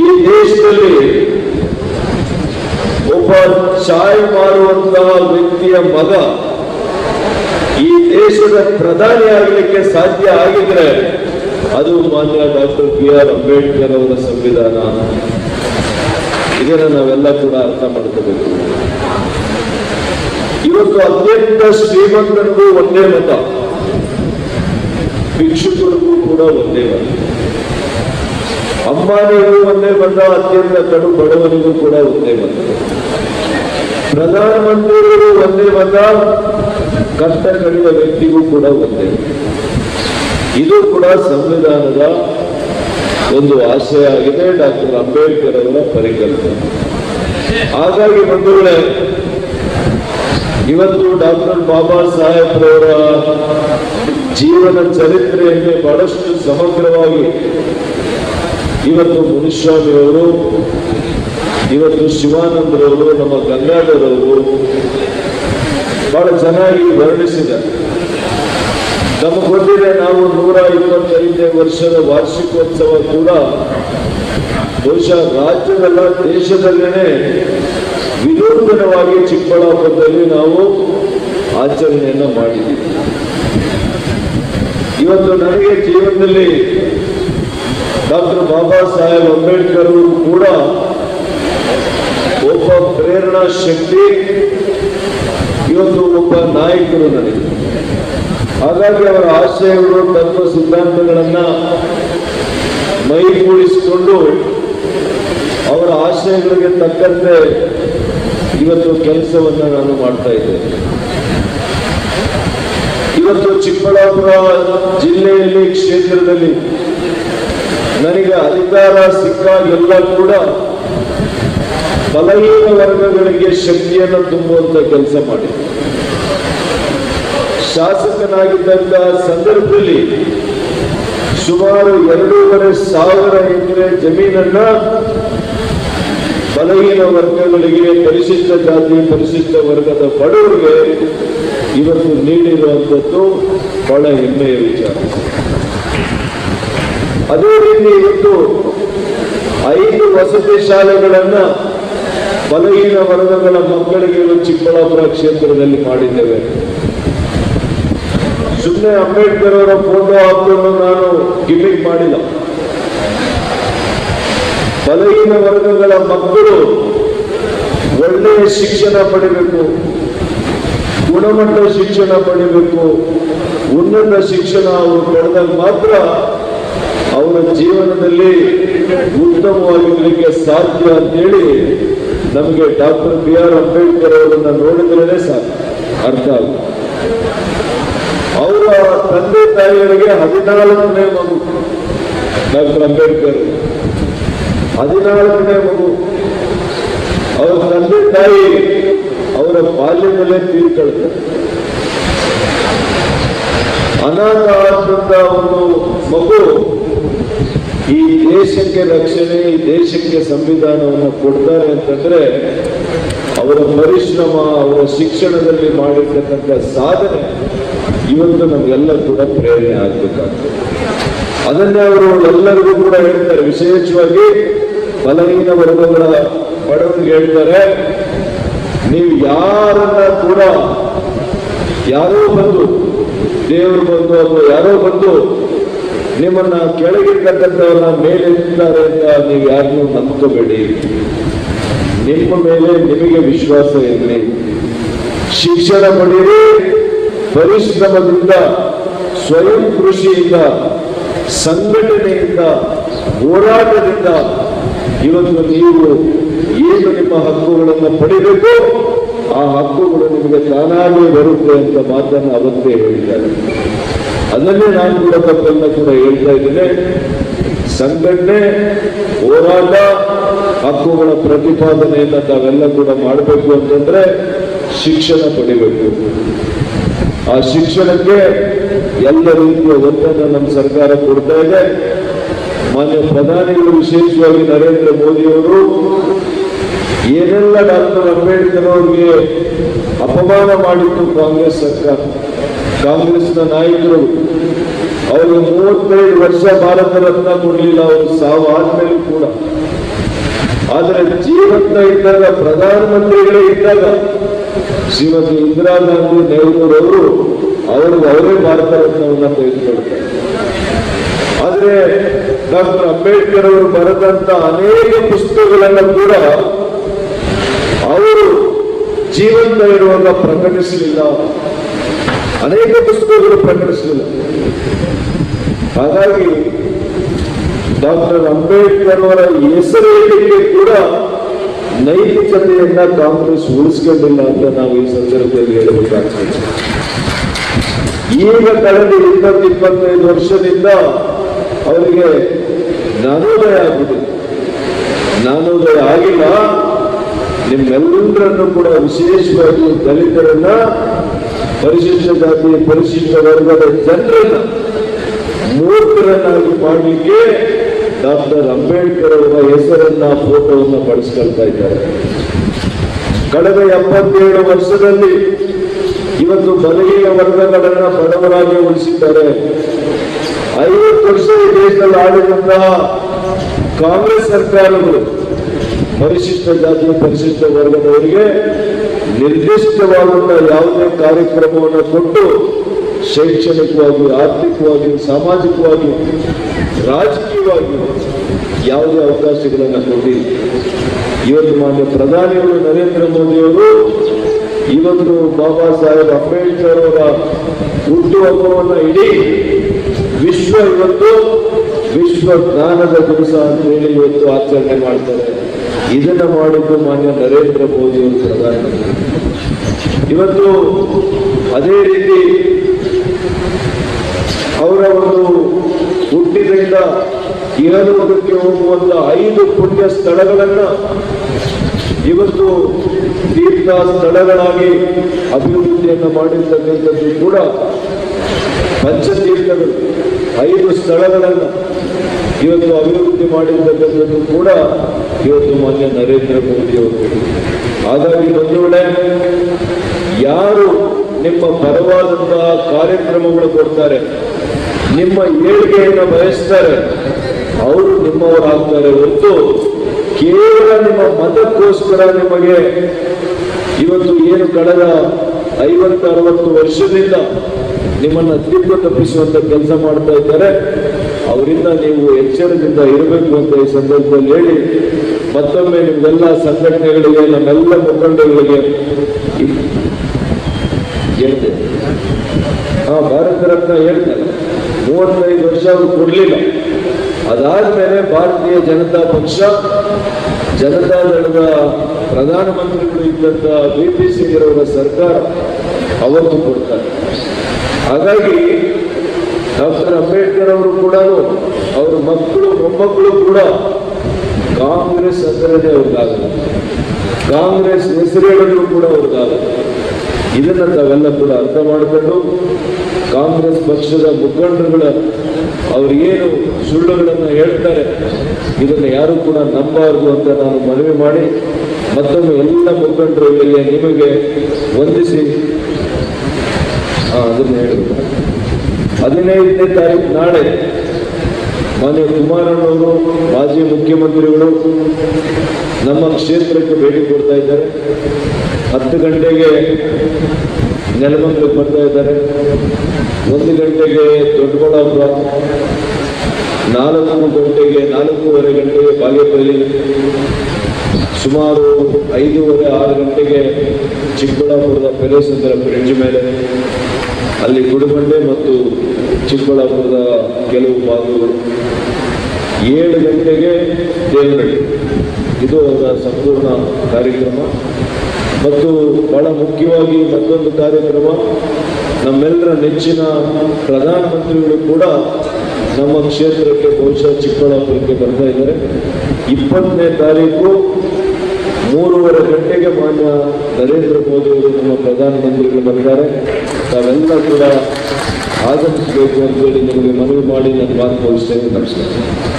ಈ ದೇಶದಲ್ಲಿ ಒಬ್ಬ ಚಾಯ್ ಮಾರುವಂತಹ ವ್ಯಕ್ತಿಯ ಮಗ ಈ ದೇಶದ ಪ್ರಧಾನಿ ಆಗಲಿಕ್ಕೆ ಸಾಧ್ಯ ಆಗಿದ್ರೆ ಅದು ಮಾನ್ಯ ಡಾಕ್ಟರ್ BR ಅಂಬೇಡ್ಕರ್ ಅವರ ಸಂವಿಧಾನ. ಇದನ್ನು ನಾವೆಲ್ಲ ಕೂಡ ಅರ್ಥ ಮಾಡ್ಕೋಬೇಕು. ಇವತ್ತು ಅತ್ಯಂತ ಶ್ರೀಮಂತರಿಗೂ ಒಂದೇ ಮತ, ಭಿಕ್ಷುಕರಿಗೂ ಕೂಡ ಒಂದೇ ಮತ, ಅಂಬಾನಿಗೂ ಒಂದೇ ಮತ, ಅತ್ಯಂತ ಕಡು ಬಡವನಿಗೂ ಕೂಡ ಒಂದೇ ಮತ, ಪ್ರಧಾನಮಂತ್ರಿಗೂ ಒಂದೇ ಮತ, ಕಷ್ಟ ಕಡಿದ ವ್ಯಕ್ತಿಗೂ ಕೂಡ ಒಂದೇ. ಇದು ಕೂಡ ಸಂವಿಧಾನದ ಒಂದು ಆಶಯ ಆಗಿದೆ, ಡಾಕ್ಟರ್ ಅಂಬೇಡ್ಕರ್ ಅವರ ಪರಿಕಲ್ಪನೆ. ಹಾಗಾಗಿ ಬಂಧುಗಳೇ, ಇವತ್ತು ಡಾಕ್ಟರ್ ಬಾಬಾ ಸಾಹೇಬ್ರವರ ಜೀವನ ಚರಿತ್ರೆಯನ್ನೇ ಬಹಳಷ್ಟು ಸಮಗ್ರವಾಗಿ ಇವತ್ತು ಮುನಿಸ್ವಾಮಿ ಅವರು, ಇವತ್ತು ಶಿವಾನಂದರವರು, ನಮ್ಮ ಗಂಗಾಧರವರು ಬಹಳ ಚೆನ್ನಾಗಿ ವರ್ಣಿಸಿದ್ದಾರೆ. ನಮಗೆ ಗೊತ್ತಿದೆ, ನಾವು 125ನೇ ವರ್ಷದ ವಾರ್ಷಿಕೋತ್ಸವ ಕೂಡ ಬಹುಶಃ ರಾಜ್ಯದಲ್ಲ ದೇಶದಲ್ಲೇ ವಿನೂತನವಾಗಿ ಚಿಕ್ಕಬಳ್ಳಾಪುರದಲ್ಲಿ ನಾವು ಆಚರಣೆಯನ್ನು ಮಾಡಿದ್ದೀವಿ. ಇವತ್ತು ನನಗೆ ಜೀವನದಲ್ಲಿ ಡಾಕ್ಟರ್ ಬಾಬಾ ಸಾಹೇಬ್ ಅಂಬೇಡ್ಕರ್ ಅವರು ಕೂಡ ಒಬ್ಬ ಪ್ರೇರಣಾ ಶಕ್ತಿ, ಇವತ್ತು ಒಬ್ಬ ನಾಯಕರು ನನಗೆ. ಹಾಗಾಗಿ ಅವರ ಆಶಯಗಳು, ತತ್ವ ಸಿದ್ಧಾಂತಗಳನ್ನ ಮೈಗೂಡಿಸಿಕೊಂಡು ಅವರ ಆಶಯಗಳಿಗೆ ತಕ್ಕಂತೆ ಇವತ್ತು ಕೆಲಸವನ್ನ ನಾನು ಮಾಡ್ತಾ ಇದ್ದೇನೆ. ಇವತ್ತು ಚಿಕ್ಕಬಳ್ಳಾಪುರ ಜಿಲ್ಲೆಯಲ್ಲಿ, ಕ್ಷೇತ್ರದಲ್ಲಿ ನನಗೆ ಅಧಿಕಾರ ಸಿಕ್ಕಾಗೆಲ್ಲ ಕೂಡ ಬಲಹೀನ ವರ್ಗಗಳಿಗೆ ಶಕ್ತಿಯನ್ನು ತುಂಬುವಂತ ಕೆಲಸ ಮಾಡಿ, ಶಾಸಕನಾಗಿದ್ದಂತಹ ಸಂದರ್ಭದಲ್ಲಿ ಸುಮಾರು 2,500 ಎಕರೆ ಜಮೀನನ್ನ ಬಲಹೀನ ವರ್ಗಗಳಿಗೆ, ಪರಿಶಿಷ್ಟ ಜಾತಿ ಪರಿಶಿಷ್ಟ ವರ್ಗದ ಬಡವರಿಗೆ ಇವತ್ತು ನೀಡಿರುವಂಥದ್ದು ಬಹಳ ಹೆಮ್ಮೆಯ ವಿಚಾರ. ಅದೇ ರೀತಿ ಇವತ್ತು 5 ವಸತಿ ಶಾಲೆಗಳನ್ನ ಬಲಹೀನ ವರ್ಗಗಳ ಮಕ್ಕಳಿಗೆ ಚಿಕ್ಕಬಳ್ಳಾಪುರ ಕ್ಷೇತ್ರದಲ್ಲಿ ಮಾಡಿದ್ದೇವೆ. ಸುಮ್ಮನೆ ಅಂಬೇಡ್ಕರ್ ಅವರ ಫೋಟೋ ಹಾಕೊಂಡು ನಾನು ಗಿಮಿಕ್ ಮಾಡಿಲ್ಲ. ಬಲಹೀನ ವರ್ಗಗಳ ಮಕ್ಕಳು ಒಳ್ಳೆಯ ಶಿಕ್ಷಣ ಪಡಿಬೇಕು, ಗುಣಮಟ್ಟ ಶಿಕ್ಷಣ ಪಡಿಬೇಕು, ಉನ್ನತ ಶಿಕ್ಷಣ ಅವರು ಪಡೆದಾಗ ಮಾತ್ರ ಅವರ ಜೀವನದಲ್ಲಿ ಉತ್ತಮವಾಗಿರಲಿಕ್ಕೆ ಸಾಧ್ಯ ಅಂತೇಳಿ ನಮಗೆ ಡಾಕ್ಟರ್ BR ಅಂಬೇಡ್ಕರ್ ಅವರನ್ನ ನೋಡಿದ್ರೇನೆ ಸಾಕು ಅರ್ಥ ಆಗುತ್ತೆ. ಅವರ ತಂದೆ ತಾಯಿಯರಿಗೆ 14ನೇ ಮಗು ಡಾಕ್ಟರ್ ಅಂಬೇಡ್ಕರ್, 14ನೇ ಮಗು. ಅವರ ತಂದೆ ತಾಯಿ ಅವರ ಬಾಲ್ಯದಲ್ಲೇ ತೀರ್ಕೊಳ್ತಾರೆ. ಅನಾಥ ಆದಂತ ಒಂದು ಮಗು ಈ ದೇಶಕ್ಕೆ ರಕ್ಷಣೆ, ಈ ದೇಶಕ್ಕೆ ಸಂವಿಧಾನವನ್ನು ಕೊಡ್ತಾರೆ ಅಂತಂದ್ರೆ ಅವರ ಪರಿಶ್ರಮ, ಅವರ ಶಿಕ್ಷಣದಲ್ಲಿ ಮಾಡಿರ್ತಕ್ಕಂಥ ಸಾಧನೆ ಇವತ್ತು ನಮಗೆಲ್ಲ ಕೂಡ ಪ್ರೇರಣೆ ಆಗ್ಬೇಕಾಗ್ತದೆ. ಅದನ್ನೇ ಅವರು ಎಲ್ಲರಿಗೂ ಕೂಡ ಹೇಳ್ತಾರೆ, ವಿಶೇಷವಾಗಿ ಬಲಹೀನ ವರ್ಗಗಳ ಬಡವರಿಗೆ ಹೇಳ್ತಾರೆ, ನೀವು ಯಾರನ್ನ ಕೂಡ, ಯಾರೋ ಬಂದು, ದೇವರು ಬಂದು ಅಥವಾ ಯಾರೋ ಬಂದು ನಿಮ್ಮನ್ನ ಕೆಳಗಿರ್ತಕ್ಕಂಥವ್ರನ್ನ ಮೇಲೆ ಇರ್ತಾರೆ ಅಂತ ನೀವು ಯಾರನ್ನೂ ನಂಬ್ಕೋಬೇಡಿ. ನಿಮ್ಮ ಮೇಲೆ ನಿಮಗೆ ವಿಶ್ವಾಸ ಇರಲಿ, ಶಿಕ್ಷಣ ಪಡೆಯಿರಿ, ಪರಿಶ್ರಮದಿಂದ, ಸ್ವಯಂ ಕೃಷಿಯಿಂದ, ಸಂಘಟನೆಯಿಂದ, ಹೋರಾಟದಿಂದ ಇವತ್ತು ನೀವು ಏನು ನಿಮ್ಮ ಹಕ್ಕುಗಳನ್ನು ಪಡಿಬೇಕು ಆ ಹಕ್ಕುಗಳು ನಿಮಗೆ ತಾನಾಗಿ ಬರುತ್ತೆ ಅಂತ ಮಾತನ್ನು ಅವತ್ತೇ ಹೇಳಿದ್ದಾರೆ. ಅದನ್ನೇ ನಾನು ಕೂಡ ತಪ್ಪನ್ನ ಕೂಡ ಹೇಳ್ತಾ ಇದ್ದೇನೆ. ಸಂಘಟನೆ, ಹೋರಾಟ, ಹಕ್ಕುಗಳ ಪ್ರತಿಪಾದನೆಯನ್ನ ತಾವೆಲ್ಲ ಕೂಡ ಮಾಡಬೇಕು ಅಂತಂದ್ರೆ ಶಿಕ್ಷಣ ಪಡಿಬೇಕು. ಆ ಶಿಕ್ಷಣಕ್ಕೆ ಎಲ್ಲ ರೀತಿಯ ಒತ್ತನ್ನು ನಮ್ಮ ಸರ್ಕಾರ ಕೊಡ್ತಾ ಇದೆ. ಮಾನ್ಯ ಪ್ರಧಾನಿಗಳು, ವಿಶೇಷವಾಗಿ ನರೇಂದ್ರ ಮೋದಿಯವರು ಏನೆಲ್ಲ ಡಾಕ್ಟರ್ ಅಂಬೇಡ್ಕರ್ ಅವರಿಗೆ ಅಪಮಾನ ಮಾಡಿತ್ತು ಕಾಂಗ್ರೆಸ್ ಸರ್ಕಾರ, ಕಾಂಗ್ರೆಸ್ನ ನಾಯಕರು, ಅವರಿಗೆ 35 ವರ್ಷ ಭಾರತ ರತ್ನ ಕೊಡಲಿಲ್ಲ. ಅವರು ಸಾವು ಆದ್ಮೇಲೂ ಕೂಡ ಆದರೆ ಜೀವಂತ ಇದ್ದಾಗ ಪ್ರಧಾನಮಂತ್ರಿಗಳೇ ಇದ್ದಾಗ ಶ್ರೀಮತಿ ಇಂದಿರಾ ಗಾಂಧಿ ನೆಹರೂರವರು ಅವರೇ ಭಾರತ ರತ್ನವನ್ನ ತೆಗೆದುಕೊಳ್ತಾರೆ. ಆದ್ರೆ ಡಾಕ್ಟರ್ ಅಂಬೇಡ್ಕರ್ ಅವರು ಬರೆದಂತ ಅನೇಕ ಪುಸ್ತಕಗಳನ್ನು ಕೂಡ ಅವರು ಜೀವಂತ ಇರುವಾಗ ಪ್ರಕಟಿಸಲಿಲ್ಲ, ಅನೇಕ ಪುಸ್ತಕಗಳು ಪ್ರಕಟಿಸಲಿಲ್ಲ. ಹಾಗಾಗಿ ಡಾಕ್ಟರ್ ಅಂಬೇಡ್ಕರ್ ಅವರ ಹೆಸರು ಹೇಳಿಕೆ ಕೂಡ ನೈತಿಕತೆಯನ್ನ ಕಾಂಗ್ರೆಸ್ ಉಳಿಸ್ಕೊಂಡಿಲ್ಲ ಅಂತ ನಾವು ಈ ಸಂದರ್ಭದಲ್ಲಿ ಹೇಳಬೇಕಾಗ್ತದೆ. ಈಗ ಕಳೆದ 20-25 ವರ್ಷದಿಂದ ಅವರಿಗೆ ಜ್ಞಾನೋದಯ ಆಗಿದೆ. ಜ್ಞಾನೋದಯ ಆಗಿಲ್ಲ. ನಿಮ್ಮೆಲ್ಲರನ್ನು ಕೂಡ ವಿಶೇಷವಾಗಿ ದಲಿತರನ್ನ, ಪರಿಶಿಷ್ಟ ಜಾತಿ ಪರಿಶಿಷ್ಟ ವರ್ಗದ ಜನರನ್ನ ಮೂರ್ಖರನ್ನಾಗಿ ಮಾಡಲಿಕ್ಕೆ ಡಾಕ್ಟರ್ ಅಂಬೇಡ್ಕರ್ ಅವರ ಹೆಸರನ್ನ ಫೋಟೋವನ್ನ ಬಳಸ್ಕೊಳ್ತಾ ಇದ್ದಾರೆ. ಕಳೆದ 77 ವರ್ಷದಲ್ಲಿ ಇವತ್ತು ಬಲಹೀನ ವರ್ಗಗಳನ್ನ ಬಡವರಾಗಿ ಉಳಿಸಿದ್ದಾರೆ. 50 ವರ್ಷ ಈ ದೇಶದಲ್ಲಿ ಆಳಿದಂತಹ ಕಾಂಗ್ರೆಸ್ ಸರ್ಕಾರಗಳು ಪರಿಶಿಷ್ಟ ಜಾತಿ ಪರಿಶಿಷ್ಟ ವರ್ಗದವರಿಗೆ ನಿರ್ದಿಷ್ಟವಾದಂತಹ ಯಾವುದೇ ಕಾರ್ಯಕ್ರಮವನ್ನು ಕೊಟ್ಟು ಶೈಕ್ಷಣಿಕವಾಗಿ, ಆರ್ಥಿಕವಾಗಿ, ಸಾಮಾಜಿಕವಾಗಿ, ರಾಜಕೀಯವಾಗಿ ಯಾವುದೇ ಅವಕಾಶಗಳನ್ನು ಕೊಟ್ಟಿಲ್ಲ. ಇವತ್ತು ಮಾನ್ಯ ಪ್ರಧಾನಿಯವರು ನರೇಂದ್ರ ಮೋದಿಯವರು ಇವತ್ತು ಬಾಬಾ ಸಾಹೇಬ್ ಅಂಬೇಡ್ಕರ್ ಅವರ ಹುಟ್ಟುಹಬ್ಬವನ್ನು ಇಡೀ ಇವತ್ತು ವಿಶ್ವ ಜ್ಞಾನದ ದಿವಸ ಅಂತ ಹೇಳಿ ಇವತ್ತು ಆಚರಣೆ ಮಾಡ್ತಾರೆ. ಇದನ್ನ ಮಾಡಿದ್ದು ಮಾನ್ಯ ನರೇಂದ್ರ ಮೋದಿ ಅವರು ಪ್ರಧಾನಮಂತ್ರಿ. ಇವತ್ತು ಅದೇ ರೀತಿ ಅವರ ಒಂದು ಹುಟ್ಟಿನಿಂದ ಇಹಲೋಕಕ್ಕೆ ಹೋಗುವಂತ 5 ಪುಣ್ಯ ಸ್ಥಳಗಳನ್ನ ಇವತ್ತು ತೀರ್ಥ ಸ್ಥಳಗಳಾಗಿ ಅಭಿವೃದ್ಧಿಯನ್ನು ಮಾಡಿರ್ತಕ್ಕಂಥದ್ದು ಕೂಡ ಪಂಚತೀರ್ಥಗಳು 5 ಸ್ಥಳಗಳನ್ನ ಇವತ್ತು ಅಭಿವೃದ್ಧಿ ಮಾಡಿರ್ತಕ್ಕಂಥದ್ದು ಕೂಡ ಇವತ್ತು ಮಾನ್ಯ ನರೇಂದ್ರ ಮೋದಿ ಅವರು. ಹಾಗಾಗಿ ಒಂದು ವೇಳೆ ಯಾರು ನಿಮ್ಮ ಪರವಾದಂತಹ ಕಾರ್ಯಕ್ರಮಗಳು ಕೊಡ್ತಾರೆ, ನಿಮ್ಮ ಏಳಿಗೆಯನ್ನು ಬಯಸ್ತಾರೆ, ಅವರು ನಿಮ್ಮವರಾಗ್ತಾರೆ ಹೊರತು ಕೇವಲ ನಿಮ್ಮ ಮತಕ್ಕೋಸ್ಕರ ನಿಮಗೆ ಇವತ್ತು ಏನು ಕಳೆದ 50-60 ವರ್ಷದಿಂದ ನಿಮ್ಮನ್ನ ದಿಕ್ಕು ತಪ್ಪಿಸುವಂತ ಕೆಲಸ ಮಾಡ್ತಾ ಇದ್ದಾರೆ, ಅವರಿಂದ ನೀವು ಎಚ್ಚರದಿಂದ ಇರಬೇಕು ಅಂತ ಈ ಸಂದರ್ಭದಲ್ಲಿ ಹೇಳಿ ಮತ್ತೊಮ್ಮೆ ನಿಮ್ಗೆಲ್ಲ ಸಂಘಟನೆಗಳಿಗೆ, ನಮ್ಮೆಲ್ಲ ಮುಖಂಡಗಳಿಗೆ ಹೇಳಿದೆ. ಭಾರತ ರತ್ನ ಹೇಳ್ತಾರೆ 35 ವರ್ಷ ಅವರು ಕೊಡ್ಲಿಲ್ಲ. ಅದಾದ್ಮೇಲೆ ಭಾರತೀಯ ಜನತಾ ಪಕ್ಷ, ಜನತಾದಳದ ಪ್ರಧಾನಮಂತ್ರಿಗಳು ಇದ್ದಂತ BP ಸಿಂಗ್ ಅವರ ಸರ್ಕಾರ ಅವತ್ತು ಕೊಡ್ತಾರೆ. ಹಾಗಾಗಿ ಡಾಕ್ಟರ್ ಅಂಬೇಡ್ಕರ್ ಅವರು ಕೂಡ ಅವರ ಮಕ್ಕಳು ಮೊಮ್ಮಕ್ಕಳು ಕೂಡ ಕಾಂಗ್ರೆಸ್ ಹೆಸರೇ ಅವ್ರಿಗಾಗಲ್ಲ, ಕಾಂಗ್ರೆಸ್ ಹೆಸರು ಹೇಳಿದ್ರು ಕೂಡ ಅವ್ರಿಗಾಗಲ್ಲ. ಇದನ್ನ ತಾವೆಲ್ಲ ಕೂಡ ಅರ್ಥ ಮಾಡಿಕೊಂಡು ಕಾಂಗ್ರೆಸ್ ಪಕ್ಷದ ಮುಖಂಡರುಗಳ ಅವ್ರಿಗೇನು ಸುಳ್ಳುಗಳನ್ನು ಹೇಳ್ತಾರೆ ಇದನ್ನು ಯಾರು ಕೂಡ ನಂಬಾರದು ಅಂತ ನಾನು ಮನವಿ ಮಾಡಿ ಮತ್ತೊಮ್ಮೆ ಎಲ್ಲ ಮುಖಂಡರುಗಳಿಗೆ ನಿಮಗೆ ವಂದಿಸಿ ಅದನ್ನು ಹೇಳಿ 15ನೇ ತಾರೀಕು ನಾಳೆ ಮಾನ್ಯ ಕುಮಾರಣ್ಣವರು ಮಾಜಿ ಮುಖ್ಯಮಂತ್ರಿಗಳು ನಮ್ಮ ಕ್ಷೇತ್ರಕ್ಕೆ ಭೇಟಿ ಕೊಡ್ತಾ ಇದ್ದಾರೆ. 10 ಗಂಟೆಗೆ ನೆಲಮಂಗಲಕ್ಕೆ ಬರ್ತಾ ಇದ್ದಾರೆ, 1 ಗಂಟೆಗೆ ದೊಡ್ಡಬಳ್ಳಾಪುರ, 4:30 ಗಂಟೆಗೆ ಬಾಗೇಪಲ್ಲಿ, ಸುಮಾರು 5:30-6 ಗಂಟೆಗೆ ಚಿಕ್ಕಬಳ್ಳಾಪುರದ ಪೆರೇಸಂದ್ರ ಬ್ರಿಡ್ಜ್ ಮೇಲೆ ಅಲ್ಲಿ ಗುಡಿಬಂಡೆ ಮತ್ತು ಚಿಕ್ಕಬಳ್ಳಾಪುರದ ಕೆಲವು ಭಾಗಗಳು, 7 ಗಂಟೆಗೆ ದೇವನಹಳ್ಳಿ. ಇದು ಅವರ ಸಂಪೂರ್ಣ ಕಾರ್ಯಕ್ರಮ. ಮತ್ತು ಬಹಳ ಮುಖ್ಯವಾಗಿ ಮತ್ತೊಂದು ಕಾರ್ಯಕ್ರಮ, ನಮ್ಮೆಲ್ಲರ ನೆಚ್ಚಿನ ಪ್ರಧಾನಮಂತ್ರಿಗಳು ಕೂಡ ನಮ್ಮ ಕ್ಷೇತ್ರಕ್ಕೆ ಬಹುಶಃ ಚಿಕ್ಕಬಳ್ಳಾಪುರಕ್ಕೆ ಬರ್ತಾ ಇದ್ದಾರೆ. 20ನೇ ತಾರೀಕು 3:30 ಗಂಟೆಗೆ ಮಾನ್ಯ ನರೇಂದ್ರ ಮೋದಿ ಅವರು ನಮ್ಮ ಪ್ರಧಾನಮಂತ್ರಿಗಳು ಬರ್ತಾರೆ. ತಾವೆಲ್ಲ ಕೂಡ ಆಗಮಿಸಬೇಕು ಅಂತೇಳಿ ನಿಮಗೆ ಮನವಿ ಮಾಡಿ ನನ್ನ ಮಾತು ಮುಗಿಸ್ತೇನೆ. ನಮಸ್ಕಾರ.